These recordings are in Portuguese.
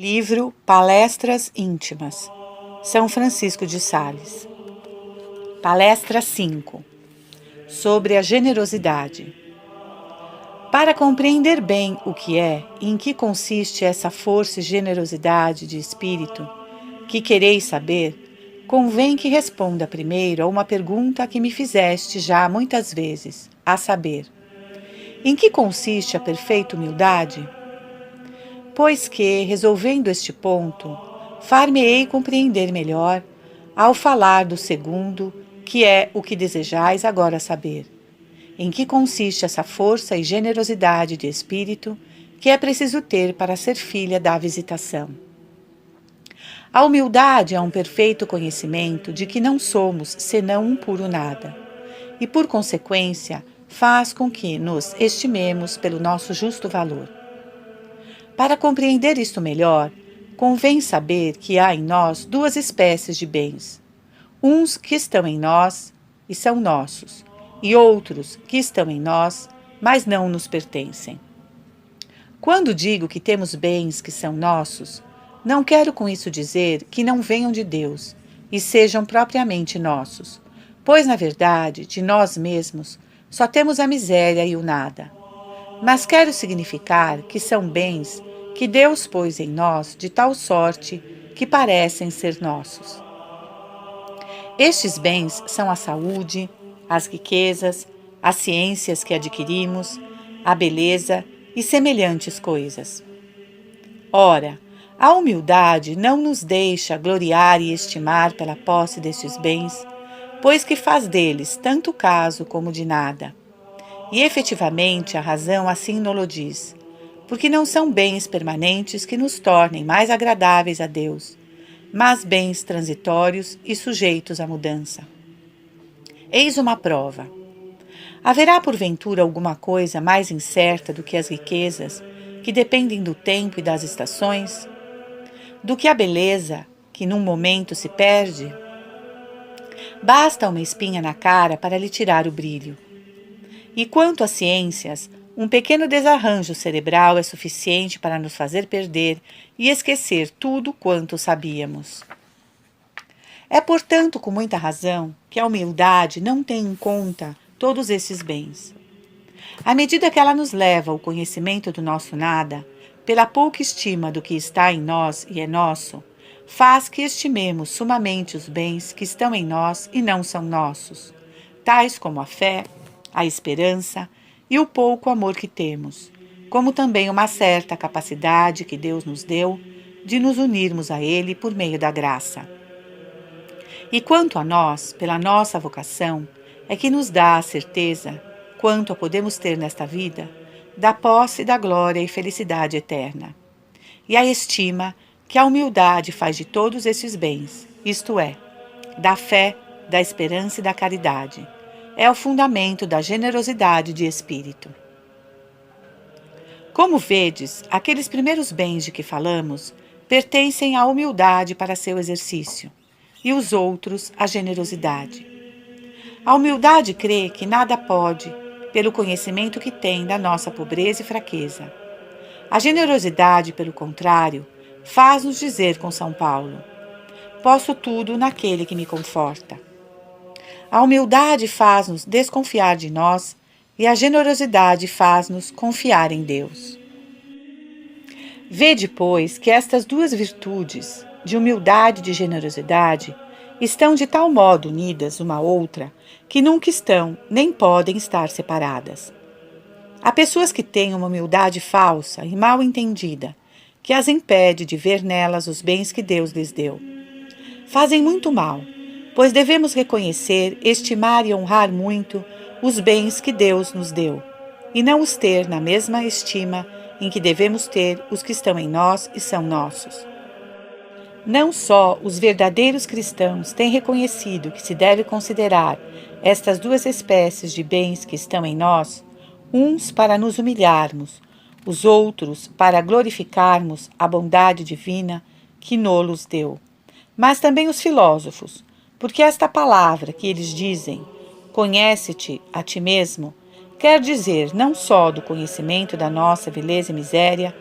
Livro Palestras Íntimas, São Francisco de Sales. Palestra 5. Sobre a generosidade. Para compreender bem o que é e em que consiste essa força e generosidade de espírito que quereis saber, convém que responda primeiro a uma pergunta que me fizeste já muitas vezes, a saber: em que consiste a perfeita humildade? Pois que, resolvendo este ponto, far-me-ei compreender melhor ao falar do segundo, que é o que desejais agora saber. Em que consiste essa força e generosidade de espírito que é preciso ter para ser filha da visitação? A humildade é um perfeito conhecimento de que não somos senão um puro nada, e por consequência faz com que nos estimemos pelo nosso justo valor. Para compreender isto melhor, convém saber que há em nós duas espécies de bens, uns que estão em nós e são nossos, e outros que estão em nós, mas não nos pertencem. Quando digo que temos bens que são nossos, não quero com isso dizer que não venham de Deus e sejam propriamente nossos, pois, na verdade, de nós mesmos só temos a miséria e o nada. Mas quero significar que são bens que Deus pôs em nós de tal sorte que parecem ser nossos. Estes bens são a saúde, as riquezas, as ciências que adquirimos, a beleza e semelhantes coisas. Ora, a humildade não nos deixa gloriar e estimar pela posse destes bens, pois que faz deles tanto caso como de nada. E efetivamente a razão assim nolo diz, porque não são bens permanentes que nos tornem mais agradáveis a Deus, mas bens transitórios e sujeitos à mudança. Eis uma prova. Haverá porventura alguma coisa mais incerta do que as riquezas, que dependem do tempo e das estações? Do que a beleza, que num momento se perde? Basta uma espinha na cara para lhe tirar o brilho. E quanto às ciências, um pequeno desarranjo cerebral é suficiente para nos fazer perder e esquecer tudo quanto sabíamos. É, portanto, com muita razão que a humildade não tem em conta todos esses bens. À medida que ela nos leva ao conhecimento do nosso nada, pela pouca estima do que está em nós e é nosso, faz que estimemos sumamente os bens que estão em nós e não são nossos, tais como a fé, a esperança e o pouco amor que temos, como também uma certa capacidade que Deus nos deu de nos unirmos a Ele por meio da graça. E quanto a nós, pela nossa vocação, é que nos dá a certeza, quanto a podemos ter nesta vida, da posse da glória e felicidade eterna. E a estima que a humildade faz de todos esses bens, isto é, da fé, da esperança e da caridade, é o fundamento da generosidade de espírito. Como vedes, aqueles primeiros bens de que falamos pertencem à humildade para seu exercício, e os outros à generosidade. A humildade crê que nada pode, pelo conhecimento que tem da nossa pobreza e fraqueza. A generosidade, pelo contrário, faz-nos dizer com São Paulo: posso tudo naquele que me conforta. A humildade faz-nos desconfiar de nós e a generosidade faz-nos confiar em Deus. Vede, pois, que estas duas virtudes, de humildade e de generosidade, estão de tal modo unidas uma à outra que nunca estão nem podem estar separadas. Há pessoas que têm uma humildade falsa e mal entendida, que as impede de ver nelas os bens que Deus lhes deu. Fazem muito mal, pois devemos reconhecer, estimar e honrar muito os bens que Deus nos deu, e não os ter na mesma estima em que devemos ter os que estão em nós e são nossos. Não só os verdadeiros cristãos têm reconhecido que se deve considerar estas duas espécies de bens que estão em nós, uns para nos humilharmos, os outros para glorificarmos a bondade divina que nos deu, mas também os filósofos, porque esta palavra que eles dizem, conhece-te a ti mesmo, quer dizer não só do conhecimento da nossa vileza e miséria,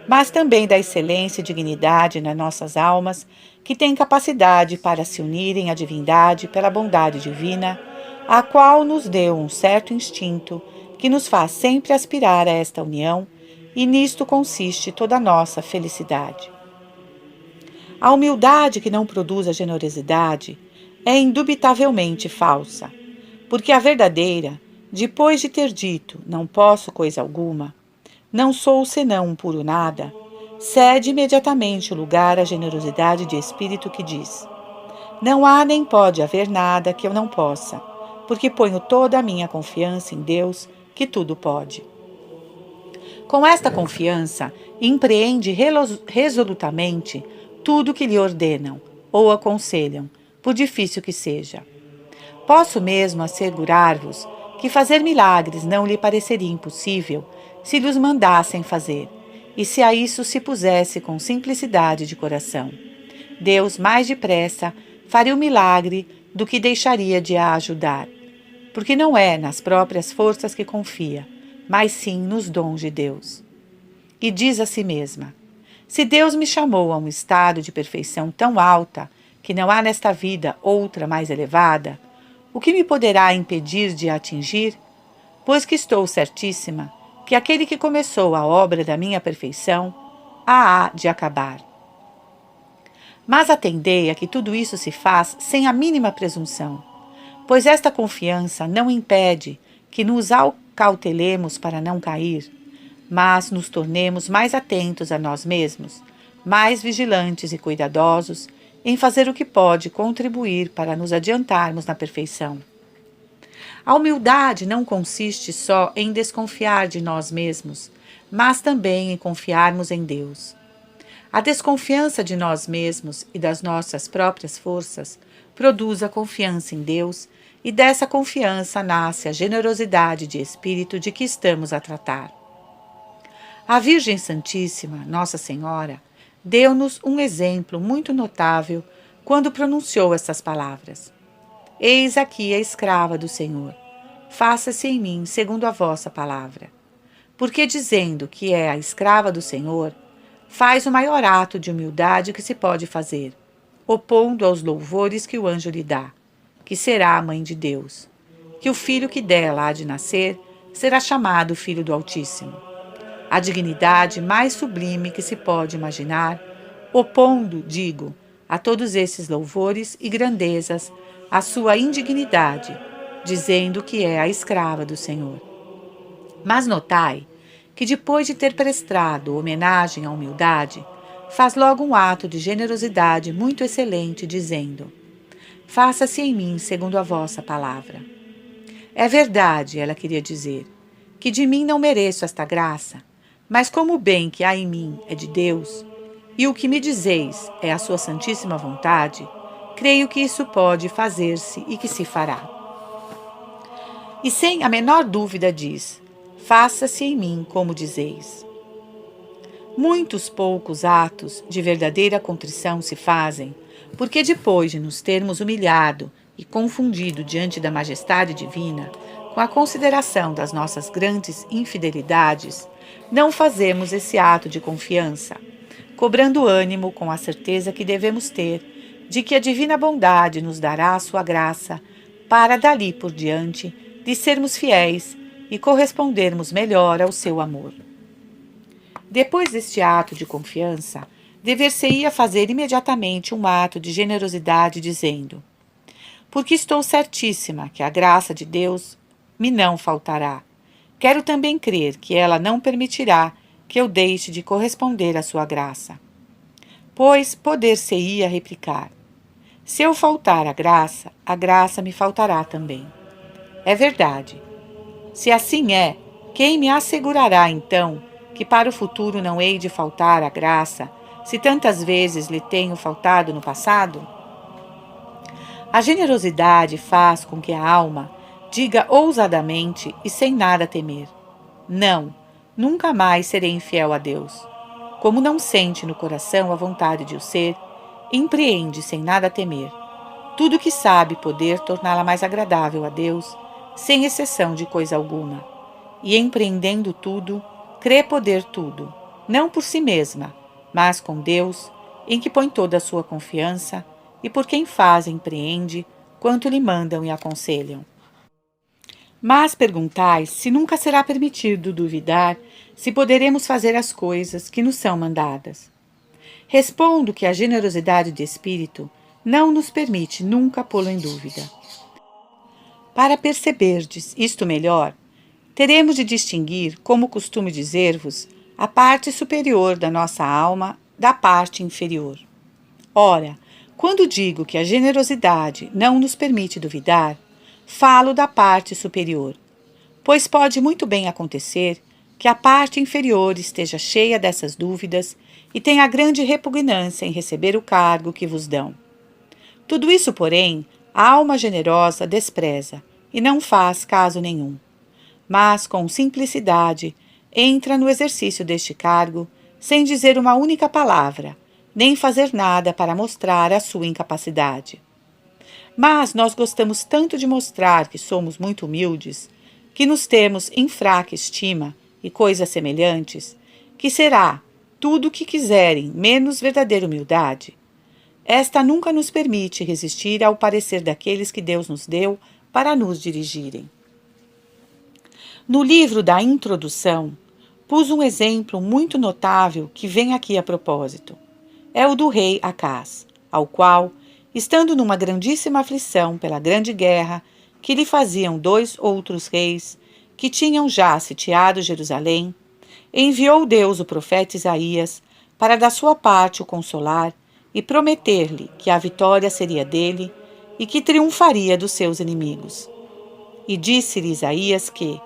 mas também da excelência e dignidade nas nossas almas, que têm capacidade para se unirem à divindade pela bondade divina, a qual nos deu um certo instinto que nos faz sempre aspirar a esta união, e nisto consiste toda a nossa felicidade. A humildade que não produz a generosidade é indubitavelmente falsa, porque a verdadeira, depois de ter dito não posso coisa alguma, não sou senão um puro nada, cede imediatamente o lugar à generosidade de espírito que diz: não há nem pode haver nada que eu não possa, porque ponho toda a minha confiança em Deus, que tudo pode. Com esta confiança, empreende resolutamente tudo que lhe ordenam ou aconselham, por difícil que seja. Posso mesmo assegurar-vos que fazer milagres não lhe pareceria impossível se lhes mandassem fazer, e se a isso se pusesse com simplicidade de coração. Deus mais depressa faria o milagre do que deixaria de a ajudar, porque não é nas próprias forças que confia, mas sim nos dons de Deus. E diz a si mesma: se Deus me chamou a um estado de perfeição tão alta que não há nesta vida outra mais elevada, o que me poderá impedir de a atingir? Pois que estou certíssima que aquele que começou a obra da minha perfeição a há de acabar. Mas atendei a que tudo isso se faz sem a mínima presunção, pois esta confiança não impede que nos acautelemos para não cair, mas nos tornemos mais atentos a nós mesmos, mais vigilantes e cuidadosos em fazer o que pode contribuir para nos adiantarmos na perfeição. A humildade não consiste só em desconfiar de nós mesmos, mas também em confiarmos em Deus. A desconfiança de nós mesmos e das nossas próprias forças produz a confiança em Deus, e dessa confiança nasce a generosidade de espírito de que estamos a tratar. A Virgem Santíssima, Nossa Senhora, deu-nos um exemplo muito notável quando pronunciou estas palavras: eis aqui a escrava do Senhor, faça-se em mim segundo a vossa palavra. Porque dizendo que é a escrava do Senhor, faz o maior ato de humildade que se pode fazer, opondo aos louvores que o anjo lhe dá, que será a mãe de Deus, que o filho que dela há de nascer será chamado Filho do Altíssimo. A dignidade mais sublime que se pode imaginar, opondo, digo, a todos esses louvores e grandezas a sua indignidade, dizendo que é a escrava do Senhor. Mas notai que depois de ter prestado homenagem à humildade, faz logo um ato de generosidade muito excelente, dizendo: faça-se em mim segundo a vossa palavra. É verdade, ela queria dizer, que de mim não mereço esta graça, mas como o bem que há em mim é de Deus, e o que me dizeis é a sua santíssima vontade, creio que isso pode fazer-se e que se fará. E sem a menor dúvida diz: faça-se em mim como dizeis. Muitos poucos atos de verdadeira contrição se fazem, porque depois de nos termos humilhado e confundido diante da majestade divina, com a consideração das nossas grandes infidelidades, não fazemos esse ato de confiança, cobrando ânimo com a certeza que devemos ter de que a divina bondade nos dará a sua graça para dali por diante de sermos fiéis e correspondermos melhor ao seu amor. Depois deste ato de confiança, dever-se-ia fazer imediatamente um ato de generosidade, dizendo: porque estou certíssima que a graça de Deus me não faltará. Quero também crer que ela não permitirá que eu deixe de corresponder à sua graça. Pois poder-se-ia replicar: se eu faltar a graça me faltará também. É verdade. Se assim é, quem me assegurará então que para o futuro não hei de faltar a graça, se tantas vezes lhe tenho faltado no passado? A generosidade faz com que a alma diga ousadamente e sem nada temer: não, nunca mais serei infiel a Deus. Como não sente no coração a vontade de o ser, empreende sem nada temer tudo que sabe poder torná-la mais agradável a Deus, sem exceção de coisa alguma. e empreendendo tudo, crê poder tudo, não por si mesma, mas com Deus, em que põe toda a sua confiança, e por quem faz e empreende quanto lhe mandam e aconselham. Mas perguntais se nunca será permitido duvidar se poderemos fazer as coisas que nos são mandadas. Respondo que a generosidade de espírito não nos permite nunca pô-lo em dúvida. Para perceberdes isto melhor, teremos de distinguir, como costumo dizer-vos, a parte superior da nossa alma da parte inferior. Ora, quando digo que a generosidade não nos permite duvidar, falo da parte superior, pois pode muito bem acontecer que a parte inferior esteja cheia dessas dúvidas e tenha grande repugnância em receber o cargo que vos dão. Tudo isso, porém, a alma generosa despreza e não faz caso nenhum, mas com simplicidade entra no exercício deste cargo sem dizer uma única palavra, nem fazer nada para mostrar a sua incapacidade. Mas nós gostamos tanto de mostrar que somos muito humildes, que nos temos em fraca estima e coisas semelhantes, que será tudo o que quiserem menos verdadeira humildade. Esta nunca nos permite resistir ao parecer daqueles que Deus nos deu para nos dirigirem. No livro da Introdução, pus um exemplo muito notável que vem aqui a propósito. É o do rei Acás, ao qual, estando numa grandíssima aflição pela grande guerra que lhe faziam 2 outros reis, que tinham já sitiado Jerusalém, enviou Deus o profeta Isaías para da sua parte o consolar e prometer-lhe que a vitória seria dele e que triunfaria dos seus inimigos. E disse-lhe Isaías que,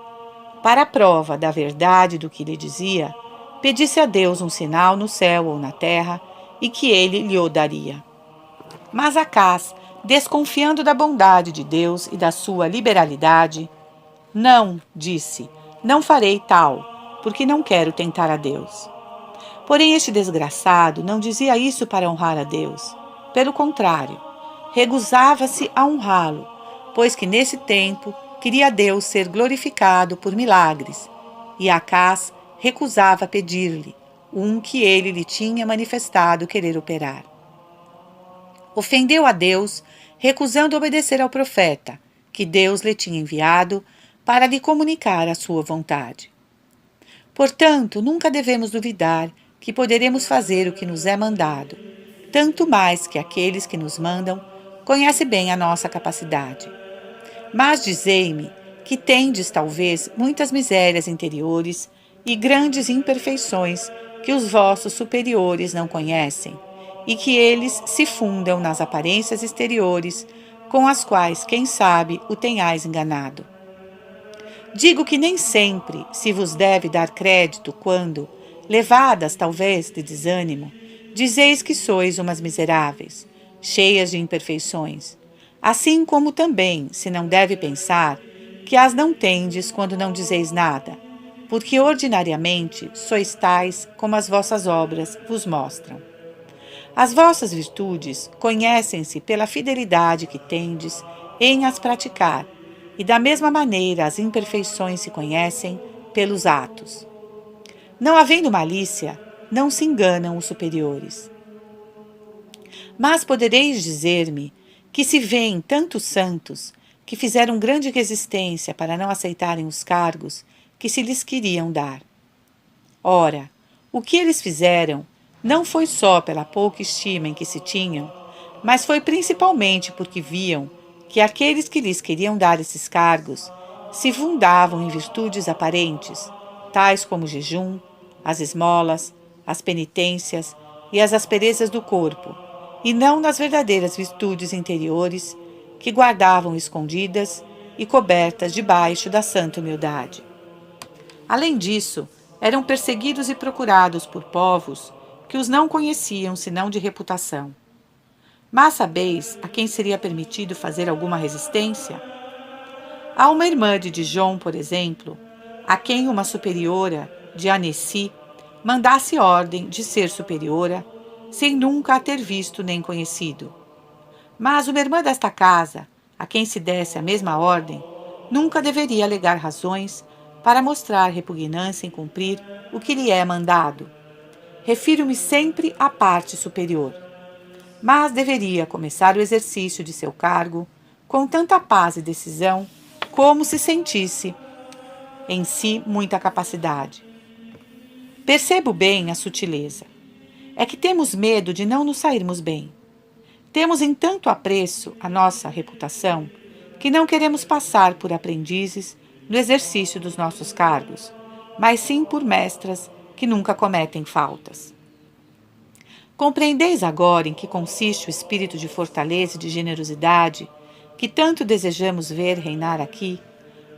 para a prova da verdade do que lhe dizia, pedisse a Deus um sinal no céu ou na terra e que ele lhe o daria. Mas Acás, desconfiando da bondade de Deus e da sua liberalidade, não, disse, não farei tal, porque não quero tentar a Deus. Porém, este desgraçado não dizia isso para honrar a Deus. Pelo contrário, recusava-se a honrá-lo, pois que nesse tempo queria Deus ser glorificado por milagres, e Acás recusava pedir-lhe um que ele lhe tinha manifestado querer operar. Ofendeu a Deus, recusando obedecer ao profeta, que Deus lhe tinha enviado para lhe comunicar a sua vontade. Portanto, nunca devemos duvidar que poderemos fazer o que nos é mandado, tanto mais que aqueles que nos mandam conhecem bem a nossa capacidade. Mas dizei-me que tendes talvez muitas misérias interiores e grandes imperfeições que os vossos superiores não conhecem, e que eles se fundam nas aparências exteriores com as quais, quem sabe, o tenhais enganado. Digo que nem sempre se vos deve dar crédito quando, levadas talvez de desânimo, dizeis que sois umas miseráveis, cheias de imperfeições, assim como também se não deve pensar que as não tendes quando não dizeis nada, porque ordinariamente sois tais como as vossas obras vos mostram. As vossas virtudes conhecem-se pela fidelidade que tendes em as praticar, e da mesma maneira as imperfeições se conhecem pelos atos. Não havendo malícia, não se enganam os superiores. Mas podereis dizer-me que se vêem tantos santos que fizeram grande resistência para não aceitarem os cargos que se lhes queriam dar. Ora, o que eles fizeram não foi só pela pouca estima em que se tinham, mas foi principalmente porque viam que aqueles que lhes queriam dar esses cargos se fundavam em virtudes aparentes, tais como o jejum, as esmolas, as penitências e as asperezas do corpo, e não nas verdadeiras virtudes interiores que guardavam escondidas e cobertas debaixo da santa humildade. Além disso, eram perseguidos e procurados por povos que os não conheciam senão de reputação. Mas sabeis a quem seria permitido fazer alguma resistência? Há uma irmã de Dijon, por exemplo, a quem uma superiora de Annecy mandasse ordem de ser superiora, sem nunca a ter visto nem conhecido. Mas uma irmã desta casa, a quem se desse a mesma ordem, nunca deveria alegar razões para mostrar repugnância em cumprir o que lhe é mandado. Refiro-me sempre à parte superior. Mas deveria começar o exercício de seu cargo com tanta paz e decisão como se sentisse em si muita capacidade. Percebo bem a sutileza. É que temos medo de não nos sairmos bem. Temos em tanto apreço a nossa reputação que não queremos passar por aprendizes no exercício dos nossos cargos, mas sim por mestras que nunca cometem faltas. Compreendeis agora em que consiste o espírito de fortaleza e de generosidade que tanto desejamos ver reinar aqui,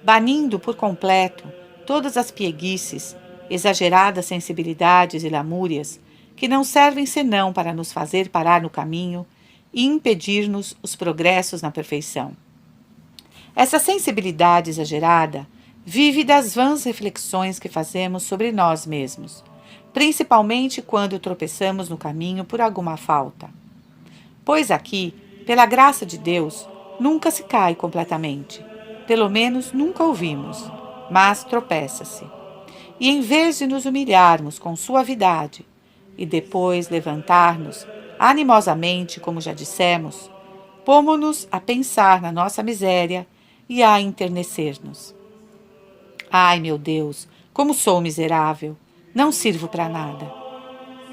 banindo por completo todas as pieguices, exageradas sensibilidades e lamúrias que não servem senão para nos fazer parar no caminho e impedir-nos os progressos na perfeição. Essa sensibilidade exagerada vive das vãs reflexões que fazemos sobre nós mesmos, principalmente quando tropeçamos no caminho por alguma falta. Pois aqui, pela graça de Deus, nunca se cai completamente, pelo menos nunca ouvimos, mas tropeça-se. E em vez de nos humilharmos com suavidade e depois levantar-nos animosamente, como já dissemos, pomo-nos a pensar na nossa miséria e a enternecer-nos. Ai, meu Deus, como sou miserável! Não sirvo para nada.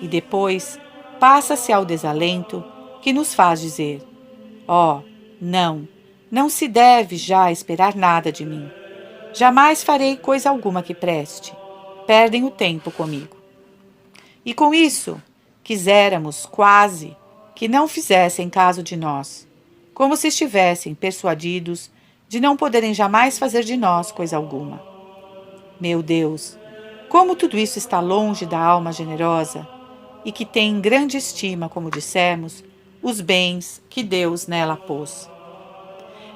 E depois passa-se ao desalento que nos faz dizer: oh, não se deve já esperar nada de mim. Jamais farei coisa alguma que preste. Perdem o tempo comigo. E com isso, quiséramos quase que não fizessem caso de nós, como se estivessem persuadidos de não poderem jamais fazer de nós coisa alguma. Meu Deus, como tudo isso está longe da alma generosa e que tem em grande estima, como dissemos, os bens que Deus nela pôs.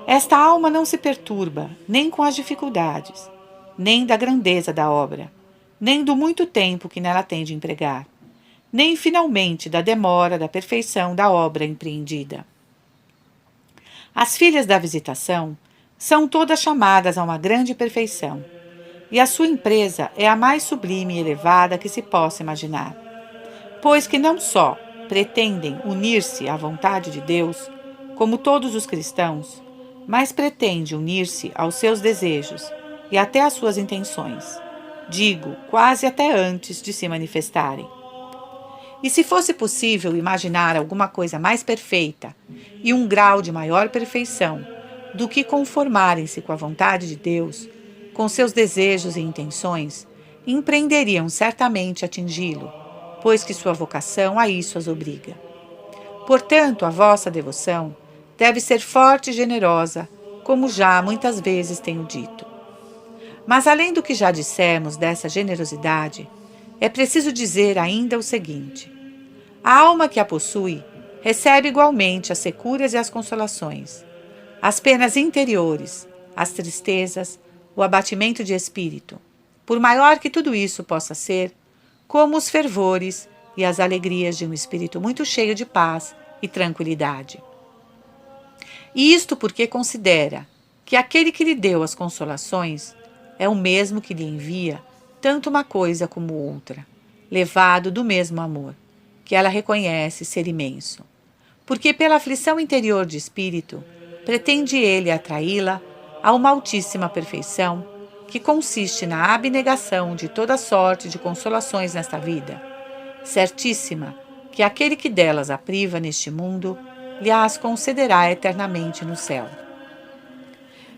Esta alma não se perturba nem com as dificuldades, nem da grandeza da obra, nem do muito tempo que nela tem de empregar, nem finalmente da demora da perfeição da obra empreendida. As filhas da visitação são todas chamadas a uma grande perfeição, e a sua empresa é a mais sublime e elevada que se possa imaginar, pois que não só pretendem unir-se à vontade de Deus, como todos os cristãos, mas pretende unir-se aos seus desejos e até às suas intenções, digo, quase até antes de se manifestarem. E se fosse possível imaginar alguma coisa mais perfeita e um grau de maior perfeição do que conformarem-se com a vontade de Deus, com seus desejos e intenções, empreenderiam certamente atingi-lo, pois que sua vocação a isso as obriga. Portanto, a vossa devoção deve ser forte e generosa, como já muitas vezes tenho dito. Mas além do que já dissemos dessa generosidade, é preciso dizer ainda o seguinte: a alma que a possui recebe igualmente as securas e as consolações, as penas interiores, as tristezas, o abatimento de espírito, por maior que tudo isso possa ser, como os fervores e as alegrias de um espírito muito cheio de paz e tranquilidade. E isto porque considera que aquele que lhe deu as consolações é o mesmo que lhe envia tanto uma coisa como outra, levado do mesmo amor, que ela reconhece ser imenso. Porque pela aflição interior de espírito, pretende ele atraí-la a uma altíssima perfeição, que consiste na abnegação de toda sorte de consolações nesta vida, certíssima que aquele que delas a priva neste mundo, lhe as concederá eternamente no céu.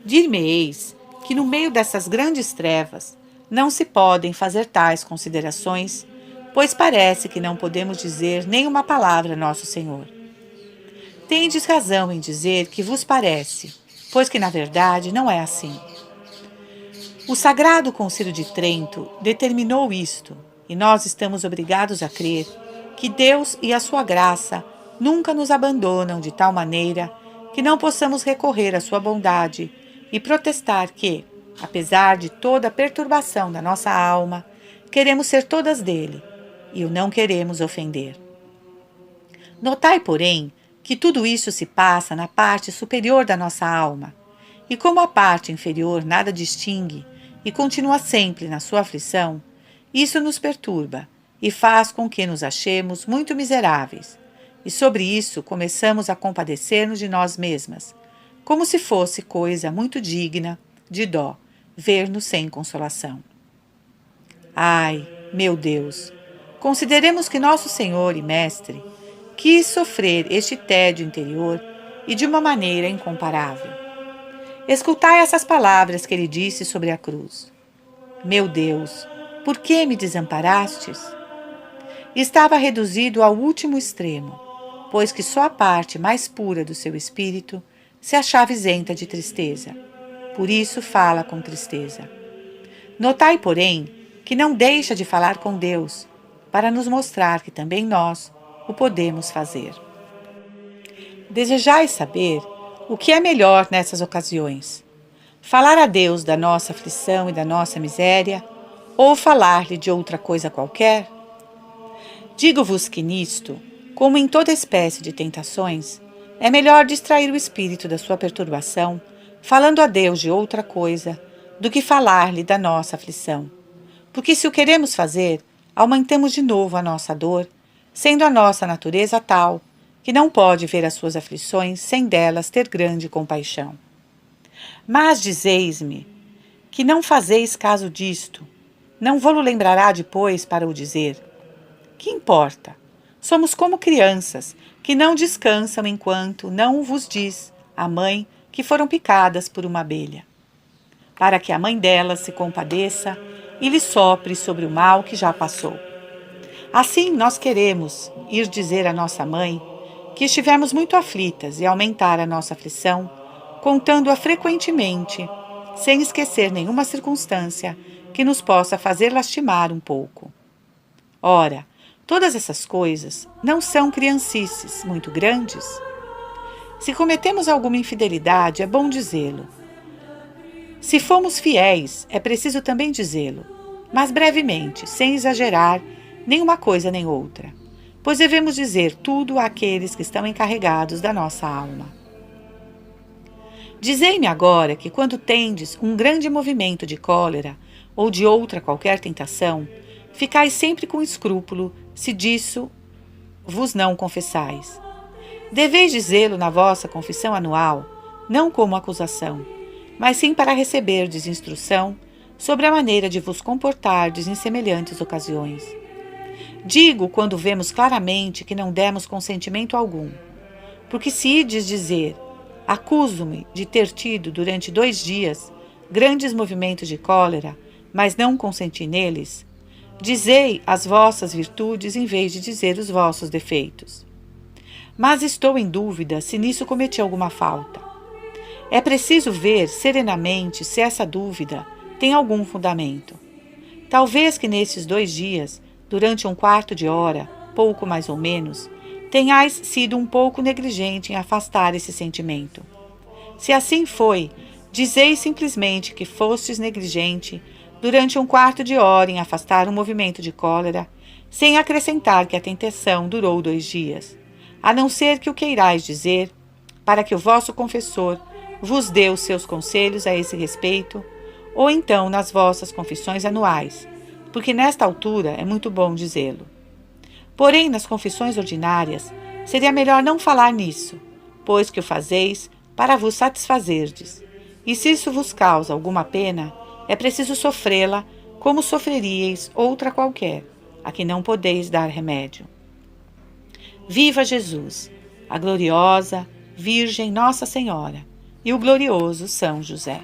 Dir-me-eis que no meio dessas grandes trevas não se podem fazer tais considerações, pois parece que não podemos dizer nem uma palavra a Nosso Senhor. Tendes razão em dizer que vos parece, pois que na verdade não é assim. O Sagrado Concílio de Trento determinou isto, e nós estamos obrigados a crer que Deus e a sua graça nunca nos abandonam de tal maneira que não possamos recorrer à sua bondade e protestar que, apesar de toda a perturbação da nossa alma, queremos ser todas dele e o não queremos ofender. Notai, porém, que tudo isso se passa na parte superior da nossa alma, e como a parte inferior nada distingue e continua sempre na sua aflição, isso nos perturba e faz com que nos achemos muito miseráveis, e sobre isso começamos a compadecer-nos de nós mesmas, como se fosse coisa muito digna de dó ver-nos sem consolação. Ai, meu Deus, consideremos que nosso Senhor e Mestre quis sofrer este tédio interior e de uma maneira incomparável. Escutai essas palavras que ele disse sobre a cruz. Meu Deus, por que me desamparastes? Estava reduzido ao último extremo, pois que só a parte mais pura do seu espírito se achava isenta de tristeza. Por isso fala com tristeza. Notai, porém, que não deixa de falar com Deus, para nos mostrar que também nós o podemos fazer. Desejais saber o que é melhor nessas ocasiões? Falar a Deus da nossa aflição e da nossa miséria, ou falar-lhe de outra coisa qualquer? Digo-vos que nisto, como em toda espécie de tentações, é melhor distrair o espírito da sua perturbação, falando a Deus de outra coisa, do que falar-lhe da nossa aflição. Porque se o queremos fazer, aumentamos de novo a nossa dor, sendo a nossa natureza tal, que não pode ver as suas aflições sem delas ter grande compaixão. Mas dizeis-me que não fazeis caso disto, não vou-lo lembrará depois para o dizer. Que importa? Somos como crianças, que não descansam enquanto não vos diz a mãe que foram picadas por uma abelha, para que a mãe delas se compadeça e lhe sopre sobre o mal que já passou. Assim nós queremos ir dizer à nossa mãe que estivemos muito aflitas e aumentar a nossa aflição, contando-a frequentemente, sem esquecer nenhuma circunstância que nos possa fazer lastimar um pouco. Ora, todas essas coisas não são criancices muito grandes? Se cometemos alguma infidelidade, é bom dizê-lo. Se fomos fiéis, é preciso também dizê-lo, mas brevemente, sem exagerar nenhuma coisa nem outra, pois devemos dizer tudo àqueles que estão encarregados da nossa alma. Dizei-me agora que quando tendes um grande movimento de cólera ou de outra qualquer tentação, ficais sempre com escrúpulo se disso vos não confessais. Deveis dizê-lo na vossa confissão anual, não como acusação, mas sim para receberdes instrução sobre a maneira de vos comportardes em semelhantes ocasiões. Digo quando vemos claramente que não demos consentimento algum, porque se ides dizer, acuso-me de ter tido durante 2 dias grandes movimentos de cólera, mas não consenti neles, dizei as vossas virtudes em vez de dizer os vossos defeitos. Mas estou em dúvida se nisso cometi alguma falta. É preciso ver serenamente se essa dúvida tem algum fundamento. Talvez que nesses 2 dias, durante 1/4 de hora, pouco mais ou menos, tenhais sido um pouco negligente em afastar esse sentimento. Se assim foi, dizei simplesmente que fostes negligente durante 1/4 de hora em afastar um movimento de cólera, sem acrescentar que a tentação durou 2 dias, a não ser que o queirais dizer, para que o vosso confessor vos dê os seus conselhos a esse respeito, ou então nas vossas confissões anuais, porque nesta altura é muito bom dizê-lo. Porém, nas confissões ordinárias, seria melhor não falar nisso, pois que o fazeis para vos satisfazerdes, e se isso vos causa alguma pena, é preciso sofrê-la como sofreríeis outra qualquer, a que não podeis dar remédio. Viva Jesus, a gloriosa Virgem Nossa Senhora e o glorioso São José!